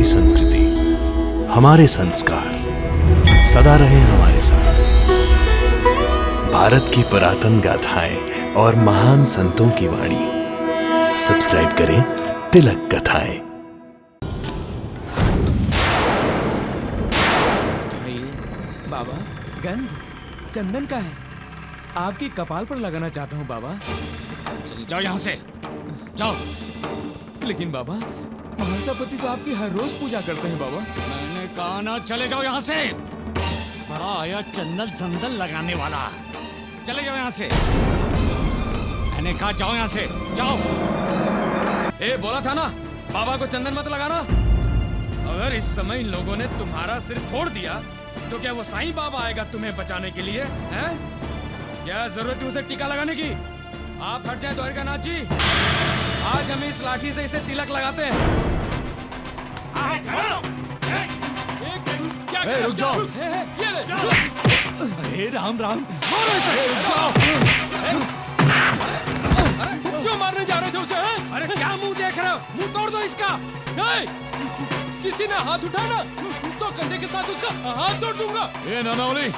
हमारी संस्कृति, हमारे संस्कार सदा रहे हमारे साथ। भारत की पुरातन गाथाएं और महान संतों की वाणी। सब्सक्राइब करें तिलक कथाएं। बाबा, गंध चंदन का है, आपकी कपाल पर लगाना चाहता हूँ बाबा। चले जाओ यहाँ से, जाओ। लेकिन बाबा, महाराजा पति तो आपकी हर रोज पूजा करते हैं बाबा। मैंने कहा ना, चले जाओ यहाँ से। बड़ा आया चंदन संदन लगाने वाला। चले जाओ यहाँ से, मैंने कहा जाओ यहाँ से, जाओ। बोला था ना बाबा को चंदन मत लगाना। अगर इस समय इन लोगों ने तुम्हारा सिर फोड़ दिया तो क्या वो साईं बाबा आएगा तुम्हें बचाने के लिए? हैं? क्या जरूरत है उसे टीका लगाने की? आप हट जाएं द्वारिकानाथ जी। आज हम इस लाठी से इसे तिलक लगाते हैं। रुक जाओ। अरे राम राम, मारो इसे। रुक जाओ। क्यों मारने जा रहे थे उसे? अरे क्या मुंह देख रहे हो? मुंह तोड़ दो इसका। किसी ने हाथ उठाना तो कंधे के साथ उसका हाथ तोड़ दूंगा। नानावली,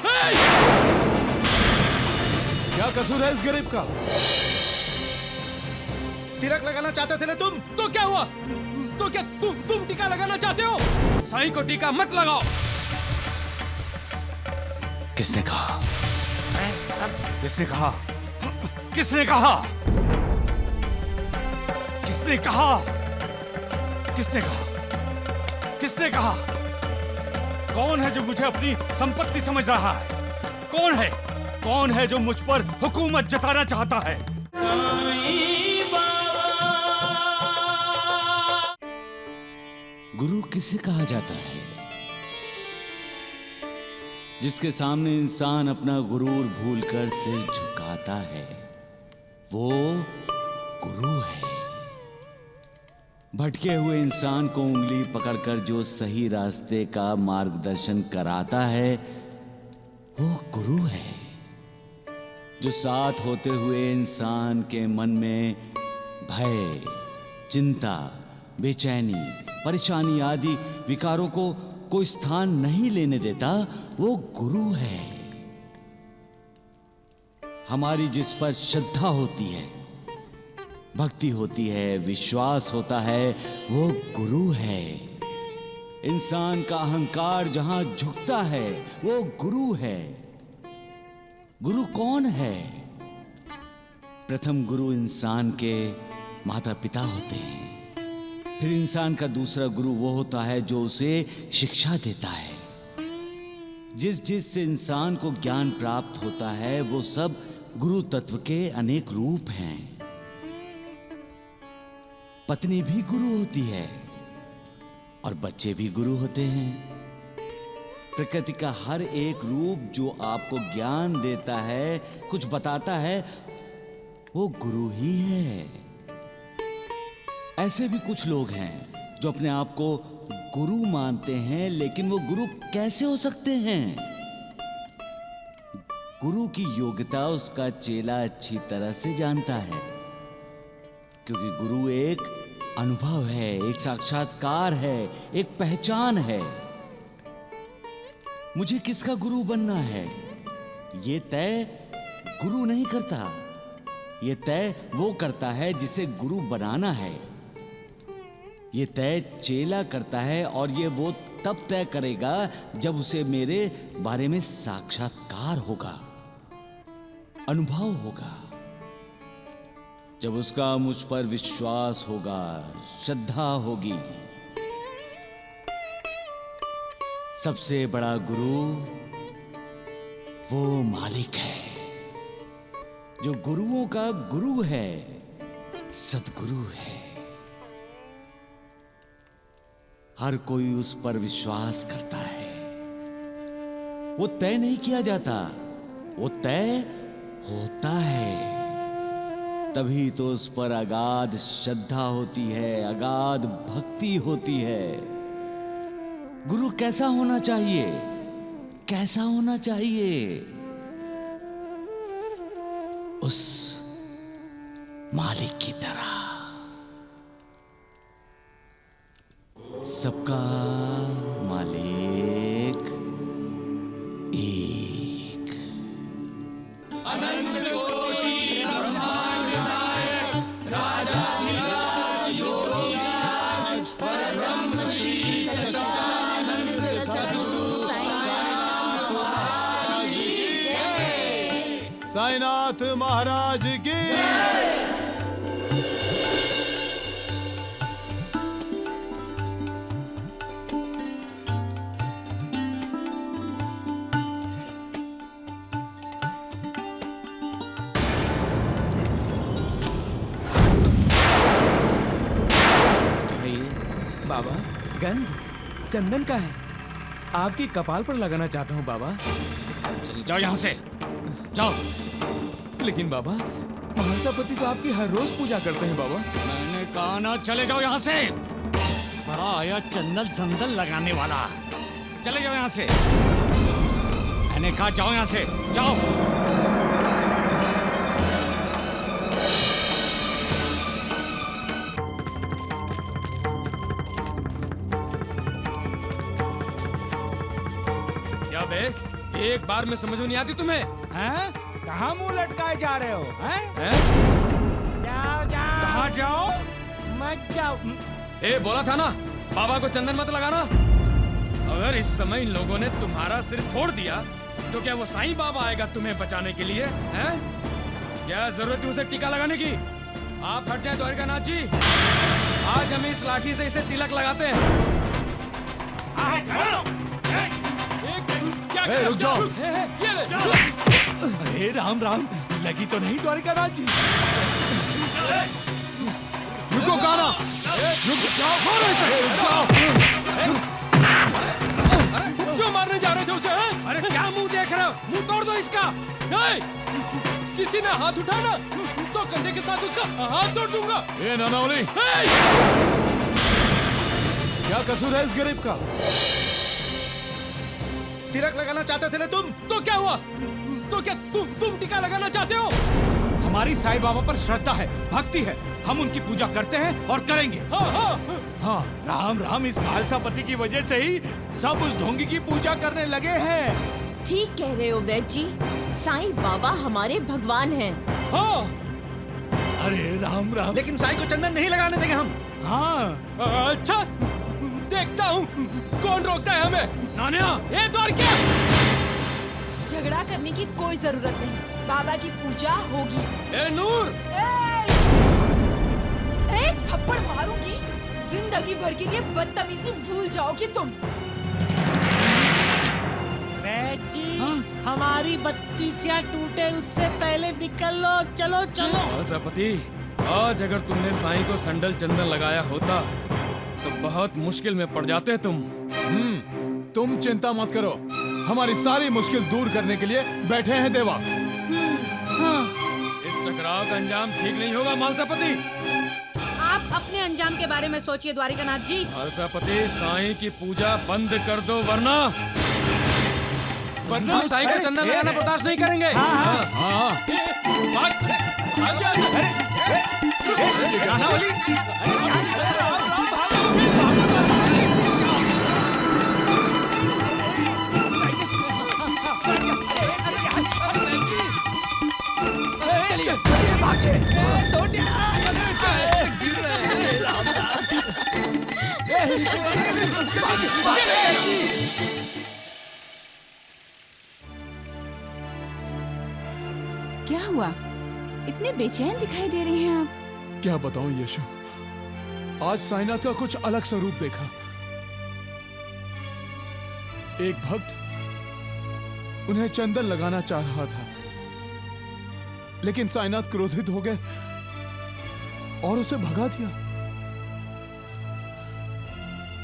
क्या कसूर है इस गरीब का? तिलक लगाना चाहते थे ना तुम? तो क्या हुआ? तो क्या तुम टीका लगाना चाहते हो? साईं को टीका मत लगाओ। किसने कहा? किसने कहा? किसने कहा? किसने कहा? किसने कहा? किसने कहा? कौन है जो मुझे अपनी संपत्ति समझ रहा है? कौन है? कौन है जो मुझ पर हुकूमत जताना चाहता है? गुरु किसे कहा जाता है? जिसके सामने इंसान अपना गुरूर भूलकर सिर झुकाता है, वो गुरु है। भटके हुए इंसान को उंगली पकड़कर जो सही रास्ते का मार्गदर्शन कराता है, वो गुरु है। जो साथ होते हुए इंसान के मन में भय, चिंता, बेचैनी, परेशानी आदि विकारों को कोई स्थान नहीं लेने देता, वो गुरु है। हमारी जिस पर श्रद्धा होती है, भक्ति होती है, विश्वास होता है, वो गुरु है। इंसान का अहंकार जहां झुकता है, वो गुरु है। गुरु कौन है? प्रथम गुरु इंसान के माता पिता होते हैं। फिर इंसान का दूसरा गुरु वो होता है जो उसे शिक्षा देता है। जिस इंसान को ज्ञान प्राप्त होता है, वो सब गुरु तत्व के अनेक रूप हैं। पत्नी भी गुरु होती है और बच्चे भी गुरु होते हैं। प्रकृति का हर एक रूप जो आपको ज्ञान देता है, कुछ बताता है, वो गुरु ही है। ऐसे भी कुछ लोग हैं जो अपने आप को गुरु मानते हैं, लेकिन वो गुरु कैसे हो सकते हैं? गुरु की योग्यता उसका चेला अच्छी तरह से जानता है, क्योंकि गुरु एक अनुभव है, एक साक्षात्कार है, एक पहचान है। मुझे किसका गुरु बनना है, ये तय गुरु नहीं करता। ये तय वो करता है जिसे गुरु बनाना है। ये तय चेला करता है, और ये वो तब तय करेगा जब उसे मेरे बारे में साक्षात्कार होगा, अनुभव होगा, जब उसका मुझ पर विश्वास होगा, श्रद्धा होगी। सबसे बड़ा गुरु वो मालिक है जो गुरुओं का गुरु है, सद्गुरु है। हर कोई उस पर विश्वास करता है। वो तय नहीं किया जाता, वो तय होता है। तभी तो उस पर अगाध श्रद्धा होती है, अगाध भक्ति होती है। गुरु कैसा होना चाहिए? कैसा होना चाहिए? उस मालिक की तरह। सबका मालिक एक। साईनाथ महाराज की। बाबा, गंध चंदन का है, आपकी कपाल पर लगाना चाहता हूँ बाबा। चले जाओ यहाँ से, जाओ। लेकिन बाबा, महासापति तो आपकी हर रोज पूजा करते हैं बाबा। मैंने कहा ना, चले जाओ यहाँ से। बड़ा आया चंदन संदल लगाने वाला। चले जाओ यहाँ से, मैंने कहा जाओ यहाँ से, जाओ। क्या बे, एक बार में समझ में नहीं आती तुम्हें? हैं? कहाँ मुंह लटकाए जा रहे हो? हैं? हैं? जाओ जाओ। कहाँ जाओ? मत जाओ। ए, बोला था ना, बाबा को चंदन मत लगाना। अगर इस समय इन लोगों ने तुम्हारा सिर फोड़ दिया तो क्या वो साईं बाबा आएगा तुम्हें बचाने के लिए? हैं? क्या जरूरत है उसे टीका लगाने की? आप हट जाएं द्वारिकानाथ जी। आज हम इस लाठी से इसे तिलक लगाते हैं। ए, रुक जाओ। अरे राम राम, लगी तो नहीं द्वारिकानाथ जी? रुको काना, रुक जाओ। क्यों मारने जा रहे थे उसे? अरे क्या मुंह देख रहे हो? मुंह तोड़ दो इसका। किसी ने हाथ उठाना तो कंधे के साथ उसका हाथ तोड़ दूंगा। ए नानावली, क्या कसूर है इस गरीब का? तिलक लगाना चाहते थे ना तुम? तो क्या हुआ? तो क्या तुम टीका लगाना चाहते हो? हमारी साईं बाबा पर श्रद्धा है, भक्ति है, हम उनकी पूजा करते हैं और करेंगे। हाँ, राम राम, इस महासापति की वजह से ही सब उस ढोंगी की पूजा करने लगे हैं। ठीक कह रहे हो वैद्य जी, साईं बाबा हमारे भगवान हैं। हाँ, अरे राम राम। लेकिन साईं को चंदन नहीं लगाने देंगे हम। हाँ, अच्छा, देखता हूँ कौन रोकता है हमें। नानिया, ए द्वारका! झगड़ा करने की कोई जरूरत नहीं, बाबा की पूजा होगी। ए नूर! एक थप्पड़ मारूंगी, जिंदगी भर के लिए बदतमीजी भूल जाओगे तुम। हमारी बत्तीसियां टूटे उससे पहले निकल लो। चलो चलो। महासापति, आज अगर तुमने साईं को संडल चंदन लगाया होता तो बहुत मुश्किल में पड़ जाते तुम। तुम चिंता मत करो, हमारी सारी मुश्किल दूर करने के लिए बैठे हैं देवा। इस टकराव का अंजाम ठीक नहीं होगा महासापति। आप अपने अंजाम के बारे में सोचिए द्वारिकानाथ जी। महासापति, साईं की पूजा बंद कर दो वरना हम साईं को चंदन लगाना बर्दाश्त नहीं करेंगे। क्या हुआ? इतने बेचैन दिखाई दे रहे हैं आप। क्या बताऊं यशु, आज साईनाथ का कुछ अलग स्वरूप देखा। एक भक्त उन्हें चंदन लगाना चाह रहा था, लेकिन साईनाथ क्रोधित हो गए और उसे भगा दिया।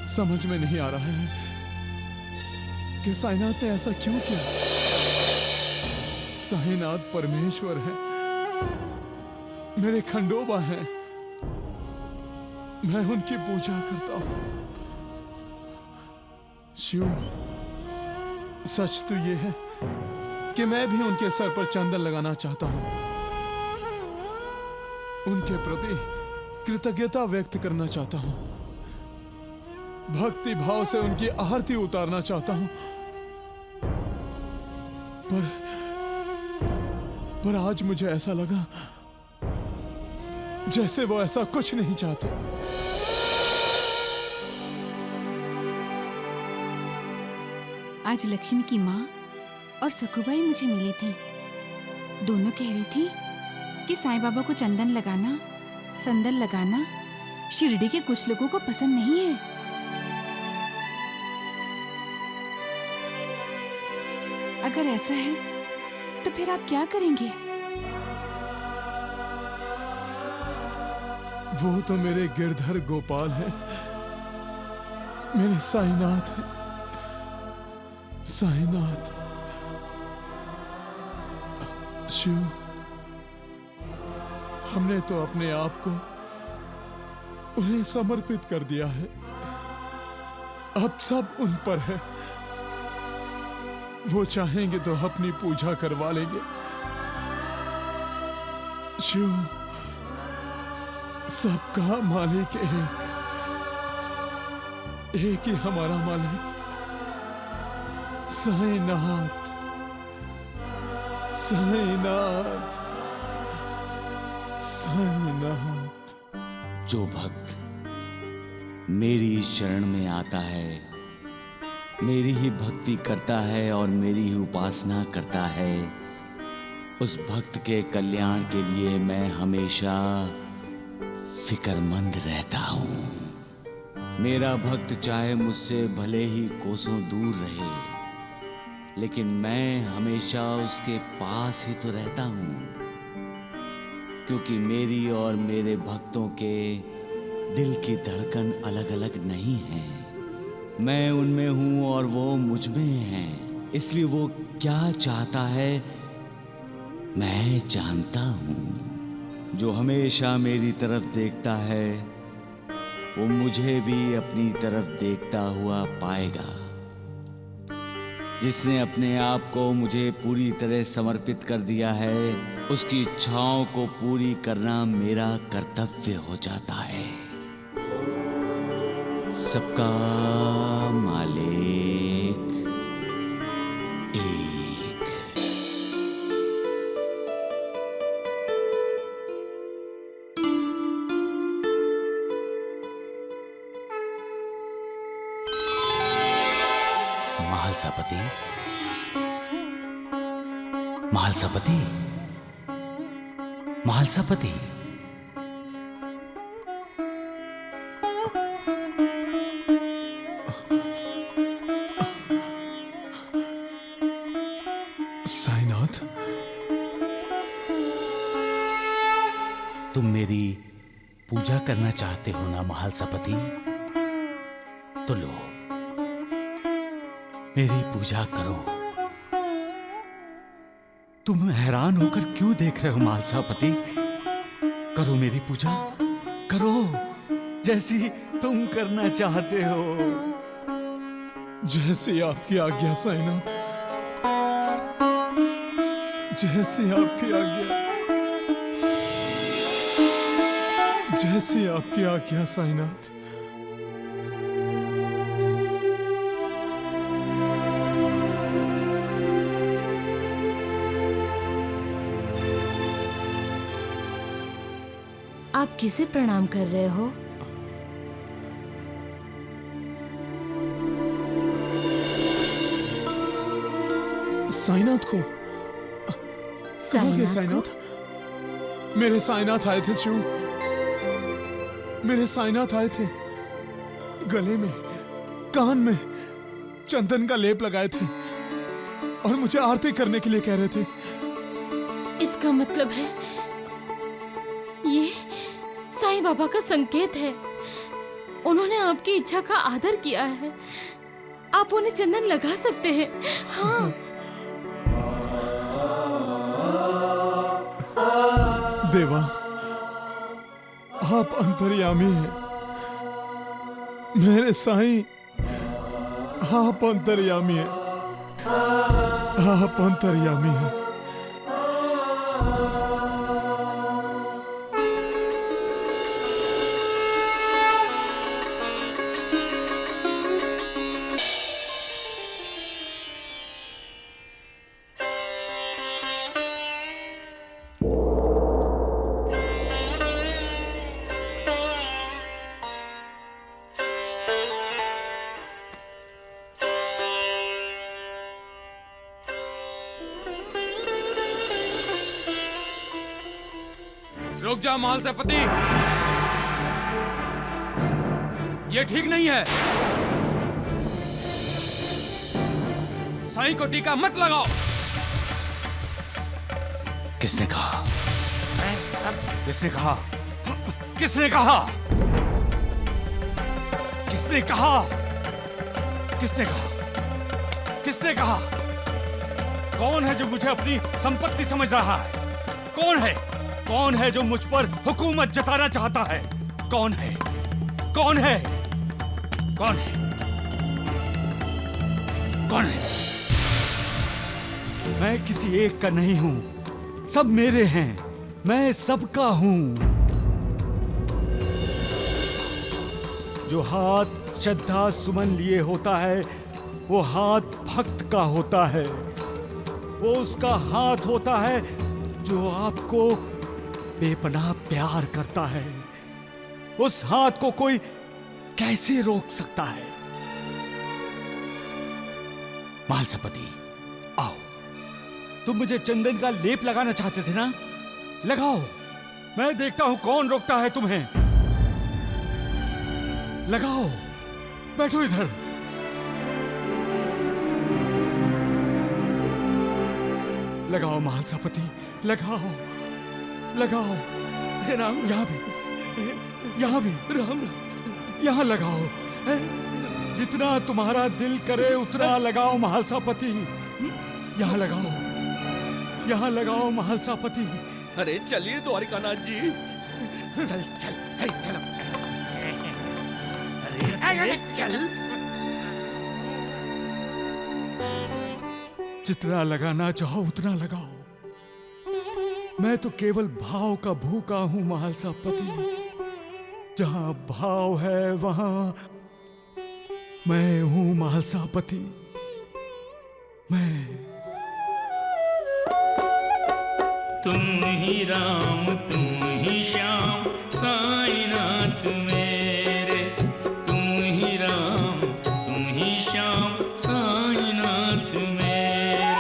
समझ में नहीं आ रहा है कि साईनाथ ने ऐसा क्यों किया। साईनाथ परमेश्वर है, मेरे खंडोबा हैं, मैं उनकी पूजा करता हूं। शिव, सच तो ये है कि मैं भी उनके सर पर चंदन लगाना चाहता हूं, उनके प्रति कृतज्ञता व्यक्त करना चाहता हूं। भक्ति भाव से उनकी आरती उतारना चाहता हूं, पर आज मुझे ऐसा लगा जैसे वो ऐसा कुछ नहीं चाहते। आज लक्ष्मी की माँ और सकुबाई मुझे मिली थी। दोनों कह रही थी कि साईं बाबा को चंदन लगाना, संदल लगाना शिरडी के कुछ लोगों को पसंद नहीं है। अगर ऐसा है तो फिर आप क्या करेंगे? वो तो मेरे गिरधर गोपाल है, मेरे साईनाथ है, साईनाथ। शिव, हमने तो अपने आप को उन्हें समर्पित कर दिया है। अब सब उन पर है। वो चाहेंगे तो अपनी पूजा करवा लेंगे। शिव, सबका मालिक एक ही हमारा मालिक साईनाथ, साईनाथ, साईनाथ। जो भक्त मेरी शरण में आता है, मेरी ही भक्ति करता है और मेरी ही उपासना करता है, उस भक्त के कल्याण के लिए मैं हमेशा फिक्रमंद रहता हूं। मेरा भक्त चाहे मुझसे भले ही कोसों दूर रहे, लेकिन मैं हमेशा उसके पास ही तो रहता हूं, क्योंकि मेरी और मेरे भक्तों के दिल की धड़कन अलग अलग नहीं है। मैं उनमें हूं और वो मुझ में है, इसलिए वो क्या चाहता है मैं जानता हूं। जो हमेशा मेरी तरफ देखता है वो मुझे भी अपनी तरफ देखता हुआ पाएगा। जिसने अपने आप को मुझे पूरी तरह समर्पित कर दिया है, उसकी इच्छाओं को पूरी करना मेरा कर्तव्य हो जाता है। सबका मालिक एक। महालसापति, महालसापति, महालसापति। साईनाथ, तुम मेरी पूजा करना चाहते हो ना महालसापति? तो लो, मेरी पूजा करो। तुम हैरान होकर क्यों देख रहे हो महालसापति? करो मेरी पूजा, करो जैसी तुम करना चाहते हो। जैसी आपकी आज्ञा साईनाथ, जैसी आपकी आज्ञा, जैसी आपकी आज्ञा साईनाथ। आप किसे प्रणाम कर रहे हो? साईनाथ को। कहाँ गए साईनाथ? मेरे साईनाथ आए थे शिव, मेरे साईनाथ आए थे। गले में, कान में चंदन का लेप लगाए थे और मुझे आरती करने के लिए कह रहे थे। इसका मतलब है ये साईं बाबा का संकेत है। उन्होंने आपकी इच्छा का आदर किया है। आप उन्हें चंदन लगा सकते हैं। हाँ। देवा, आप अंतर्यामी हैं। मेरे साईं, आप अंतर्यामी हैं। आप अंतर्यामी हैं। रुक जा महालसेपति, ये ठीक नहीं है। साईं को टीका मत लगाओ। किसने कहा? किसने कहा? किसने कहा? किसने कहा? किसने कहा? किसने कहा? कौन है जो मुझे अपनी संपत्ति समझ रहा है? कौन है? कौन है जो मुझ पर हुकूमत जताना चाहता है? कौन है? कौन है? कौन है? कौन है? मैं किसी एक का नहीं हूं, सब मेरे हैं, मैं सबका हूं। जो हाथ श्रद्धा सुमन लिए होता है वो हाथ भक्त का होता है। वो उसका हाथ होता है जो आपको बेपनाह प्यार करता है। उस हाथ को कोई कैसे रोक सकता है? महालसेपति, आओ। तुम मुझे चंदन का लेप लगाना चाहते थे ना? लगाओ, मैं देखता हूं कौन रोकता है तुम्हें। लगाओ, बैठो इधर। लगाओ महालसेपति, लगाओ, लगाओ। राम, यहाँ भी, यहाँ भी, राम, यहाँ लगाओ। जितना तुम्हारा दिल करे उतना लगाओ महालसेपति। यहाँ लगाओ, यहाँ लगाओ महालसेपति। अरे चलिए द्वारिकानाथ जी। चल चल, हे, चलो। अरे चल। जितना लगाना चाहो उतना लगाओ। मैं तो केवल भाव का भूखा हूं महालसेपति। जहां भाव है वहां मैं हूं महालसेपति। मैं। तुम ही राम तुम ही श्याम साईनाथ मेरे। तुम ही राम तुम ही श्याम साईनाथ मेरे।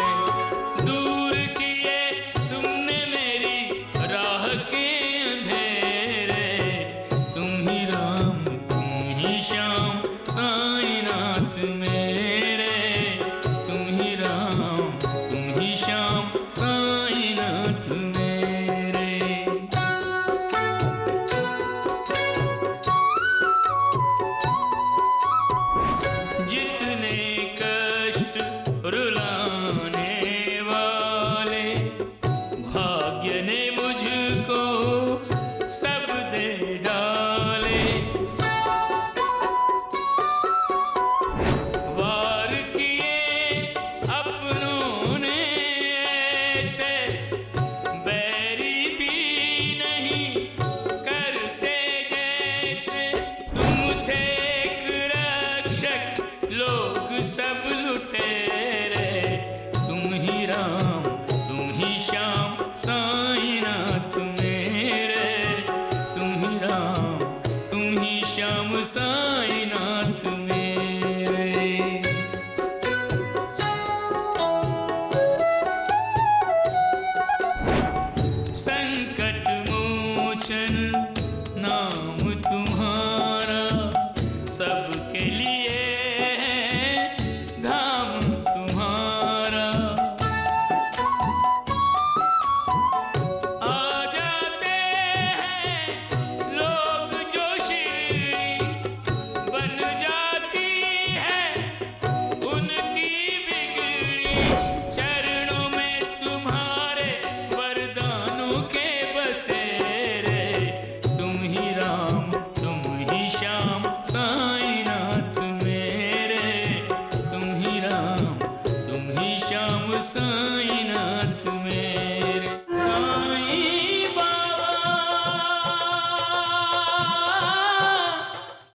दूर किए तुमने मेरी राह के अंधेरे। तुम ही राम तुम ही श्याम साईनाथ मेरे। तुम ही राम तुम ही श्याम साईनाथ मेरे। जितने कष्ट रुलाने वाले भाग्य ने मुझको सब दे डाले। वार किए अपनों ने ऐसे बैरी भी नहीं करते जैसे। तुम थे एक रक्षक लोग सब लुटेरे। तुम ही राम तुम ही श्याम साईनाथ मेरे। तुम ही राम तुम ही श्याम साईनाथ मेरे। संकट मोचन नाम तुम्हारा सबके लिए है धाम तुम्हारा। आ जाते हैं लोग जो शिरडी बन जाती है उनकी बिगड़ी। चरणों में तुम्हारे वरदानों के बसेरे। तुम ही राम तुम ही श्याम साईं